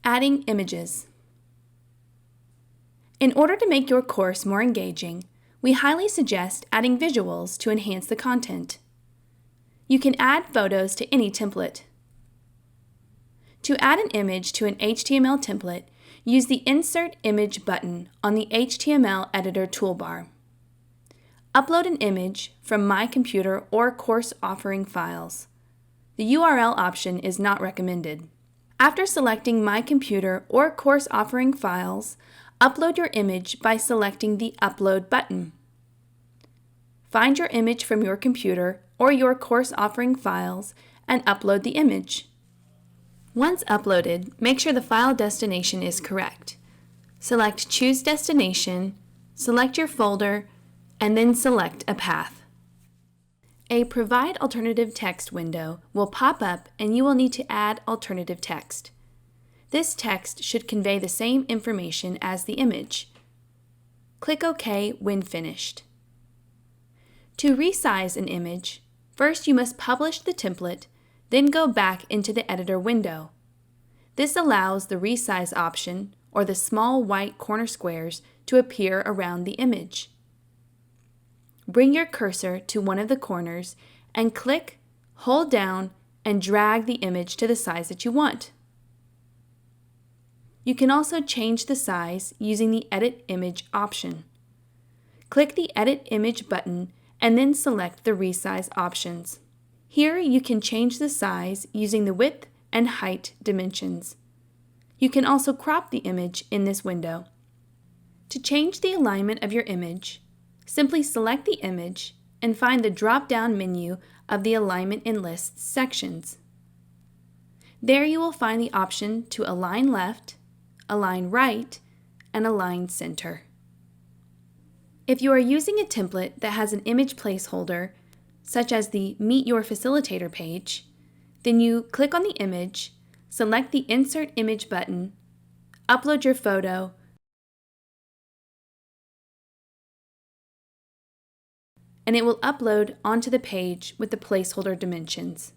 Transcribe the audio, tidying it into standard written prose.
Adding images. In order to make your course more engaging, we highly suggest adding visuals to enhance the content. You can add photos to any template. To add an image to an HTML template, use the Insert Image button on the HTML Editor toolbar. Upload an image from My Computer or Course Offering Files. The URL option is not recommended. After selecting My Computer or Course Offering Files, upload your image by selecting the Upload button. Find your image from your computer or your course offering files and upload the image. Once uploaded, make sure the file destination is correct. Select Choose Destination, select your folder, and then select a path. A Provide Alternative Text window will pop up and you will need to add alternative text. This text should convey the same information as the image. Click OK when finished. To resize an image, first you must publish the template, then go back into the editor window. This allows the resize option, or the small white corner squares, to appear around the image. Bring your cursor to one of the corners and click, hold down, and drag the image to the size that you want. You can also change the size using the Edit Image option. Click the Edit Image button and then select the resize options. Here you can change the size using the width and height dimensions. You can also crop the image in this window. To change the alignment of your image, simply select the image and find the drop-down menu of the Alignment and Lists sections. There you will find the option to align left, align right, and align center. If you are using a template that has an image placeholder, such as the Meet Your Facilitator page, then you click on the image, select the Insert Image button, upload your photo, and it will upload onto the page with the placeholder dimensions.